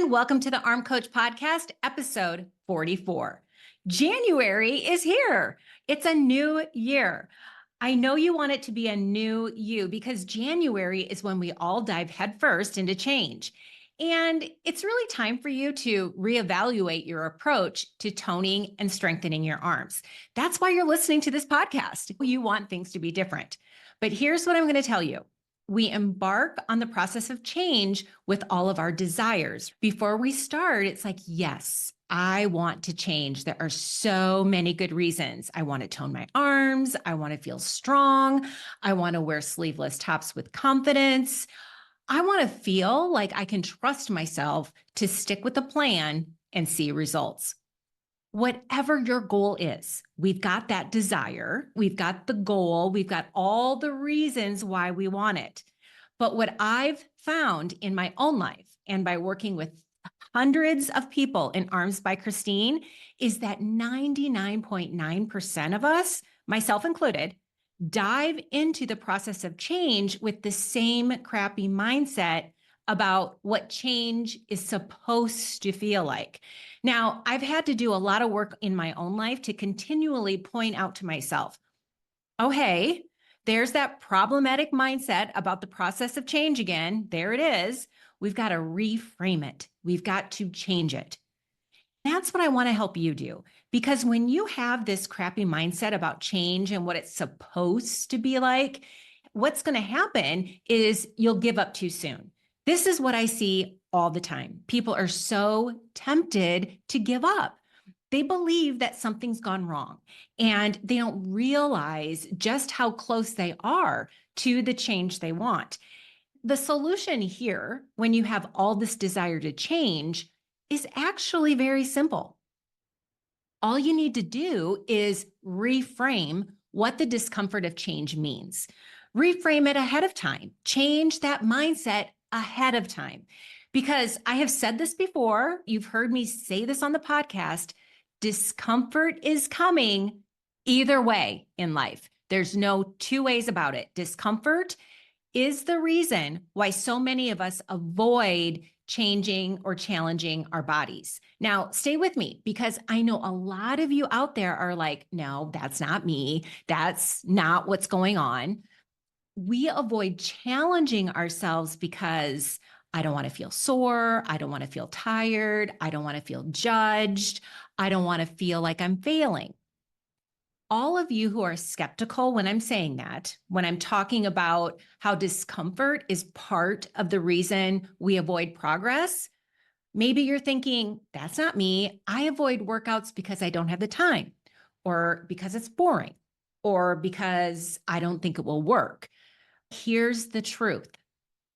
everyone. Welcome to the Arm Coach Podcast, episode 44. January is here. It's a new year. I know you want it to be a new you because January is when we all dive headfirst into change. And it's really time for you to reevaluate your approach to toning and strengthening your arms. That's why you're listening to this podcast. You want things to be different. But here's what I'm going to tell you. We embark on the process of change with all of our desires. Before we start, it's like, yes, I want to change. There are so many good reasons. I want to tone my arms. I want to feel strong. I want to wear sleeveless tops with confidence. I want to feel like I can trust myself to stick with the plan and see results. Whatever your goal is, we've got that desire, we've got the goal, we've got all the reasons why we want it. But what I've found in my own life and by working with hundreds of people in Arms by Christine is that 99.9% of us, myself included, dive into the process of change with the same crappy mindset about what change is supposed to feel like. Now, I've had to do a lot of work in my own life to continually point out to myself, oh, hey, there's that problematic mindset about the process of change again. There it is. We've got to reframe it. We've got to change it. That's what I want to help you do. Because when you have this crappy mindset about change and what it's supposed to be like, what's going to happen is you'll give up too soon. This is what I see all the time. People are so tempted to give up. They believe that something's gone wrong and they don't realize just how close they are to the change they want. The solution here, when you have all this desire to change, is actually very simple. All you need to do is reframe what the discomfort of change means. Reframe it ahead of time. Change that mindset ahead of time. Because I have said this before, you've heard me say this on the podcast, discomfort is coming either way in life. There's no two ways about it. Discomfort is the reason why so many of us avoid changing or challenging our bodies. Now, stay with me because I know a lot of you out there are like, no, that's not me. That's not what's going on. We avoid challenging ourselves because I don't want to feel sore. I don't want to feel tired. I don't want to feel judged. I don't want to feel like I'm failing. All of you who are skeptical when I'm saying that, when I'm talking about how discomfort is part of the reason we avoid progress, maybe you're thinking, that's not me. I avoid workouts because I don't have the time, or because it's boring, or because I don't think it will work. Here's the truth.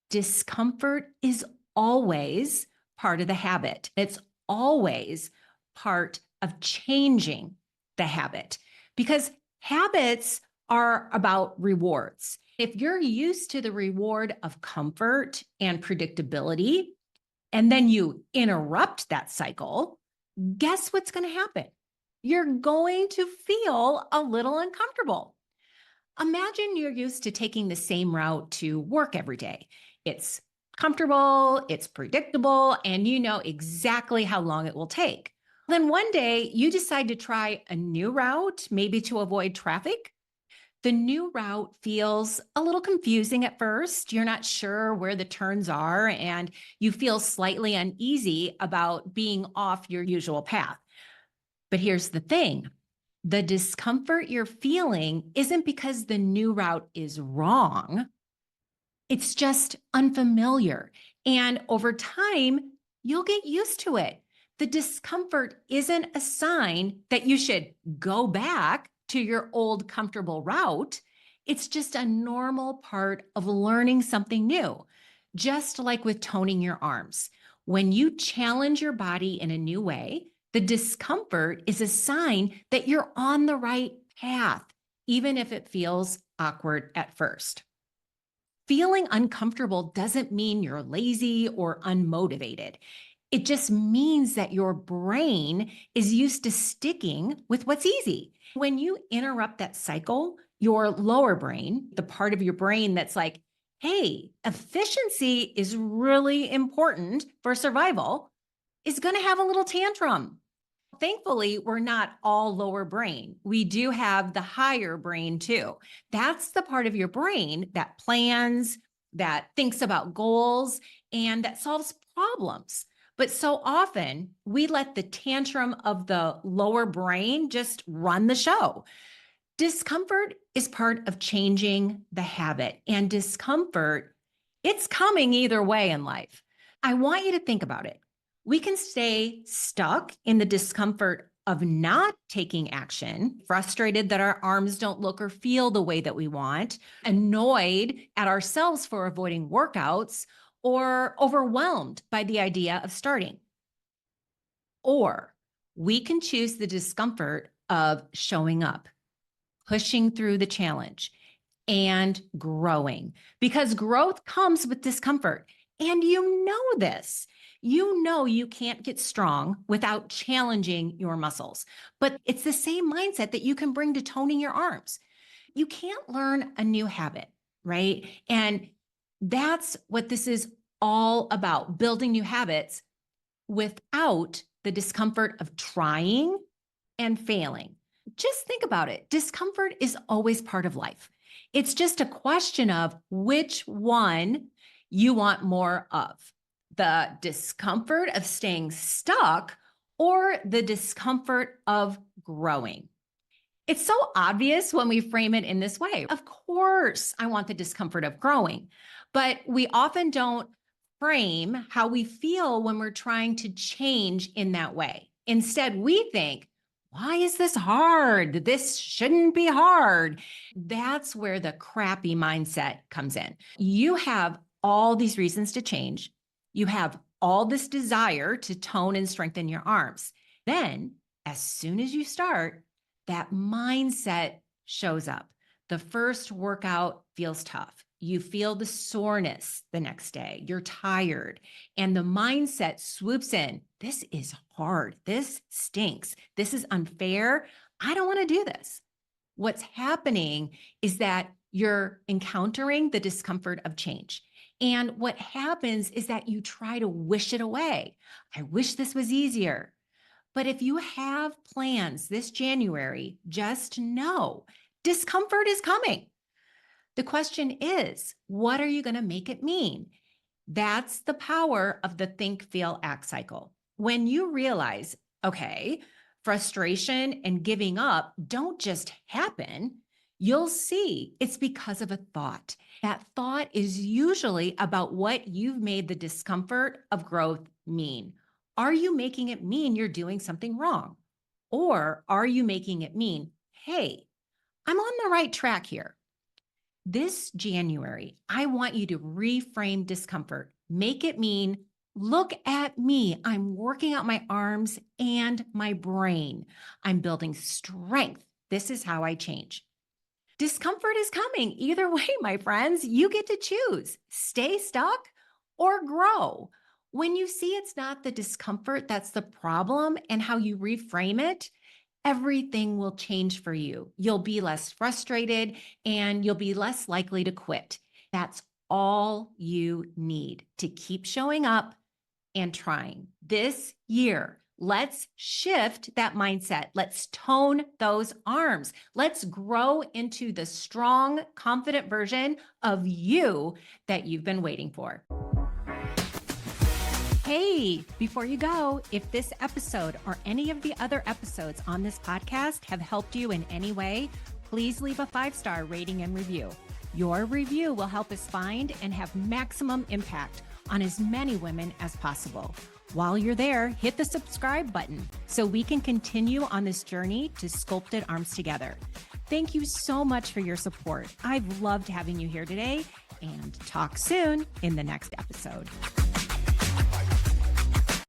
Discomfort is always part of the habit. It's always part of changing the habit because habits are about rewards. If you're used to the reward of comfort and predictability, and then you interrupt that cycle, guess what's going to happen? You're going to feel a little uncomfortable. Imagine you're used to taking the same route to work every day. It's comfortable, it's predictable, and you know exactly how long it will take. Then one day you decide to try a new route, maybe to avoid traffic. The new route feels a little confusing at first. You're not sure where the turns are, and you feel slightly uneasy about being off your usual path. But here's the thing. The discomfort you're feeling isn't because the new route is wrong. It's just unfamiliar. And over time, you'll get used to it. The discomfort isn't a sign that you should go back to your old comfortable route. It's just a normal part of learning something new, just like with toning your arms. When you challenge your body in a new way, the discomfort is a sign that you're on the right path, even if it feels awkward at first. Feeling uncomfortable doesn't mean you're lazy or unmotivated. It just means that your brain is used to sticking with what's easy. When you interrupt that cycle, your lower brain, the part of your brain that's like, hey, efficiency is really important for survival, is going to have a little tantrum. Thankfully, we're not all lower brain. We do have the higher brain too. That's the part of your brain that plans, that thinks about goals, and that solves problems. But so often we let the tantrum of the lower brain just run the show. Discomfort is part of changing the habit, and discomfort, it's coming either way in life. I want you to think about it. We can stay stuck in the discomfort of not taking action, frustrated that our arms don't look or feel the way that we want, annoyed at ourselves for avoiding workouts, or overwhelmed by the idea of starting. Or we can choose the discomfort of showing up, pushing through the challenge, and growing, because growth comes with discomfort. And you know this. You know you can't get strong without challenging your muscles, but it's the same mindset that you can bring to toning your arms. You can't learn a new habit, right? And that's what this is all about, building new habits without the discomfort of trying and failing. Just think about it. Discomfort is always part of life. It's just a question of which one you want more of. The discomfort of staying stuck or the discomfort of growing. It's so obvious when we frame it in this way. Of course, I want the discomfort of growing, but we often don't frame how we feel when we're trying to change in that way. Instead, we think, why is this hard? This shouldn't be hard. That's where the crappy mindset comes in. You have all these reasons to change. You have all this desire to tone and strengthen your arms. Then, as soon as you start, that mindset shows up. The first workout feels tough. You feel the soreness the next day. You're tired. And the mindset swoops in. This is hard. This stinks. This is unfair. I don't want to do this. What's happening is that you're encountering the discomfort of change. And what happens is that you try to wish it away. I wish this was easier. But if you have plans this January, just know discomfort is coming. The question is, what are you going to make it mean? That's the power of the think, feel, act cycle. When you realize, okay, frustration and giving up don't just happen, you'll see it's because of a thought. That thought is usually about what you've made the discomfort of growth mean. Are you making it mean you're doing something wrong? Or are you making it mean, hey, I'm on the right track here? This January, I want you to reframe discomfort. Make it mean, look at me. I'm working out my arms and my brain. I'm building strength. This is how I change. Discomfort is coming. Either way, my friends, you get to choose. Stay stuck or grow. When you see it's not the discomfort that's the problem and how you reframe it, everything will change for you. You'll be less frustrated and you'll be less likely to quit. That's all you need to keep showing up and trying. This year, let's shift that mindset. Let's tone those arms. Let's grow into the strong, confident version of you that you've been waiting for. Hey, before you go, if this episode or any of the other episodes on this podcast have helped you in any way, please leave a 5-star rating and review. Your review will help us find and have maximum impact on as many women as possible. While you're there, hit the subscribe button so we can continue on this journey to sculpted arms together. Thank you so much for your support. I've loved having you here today, and talk soon in the next episode.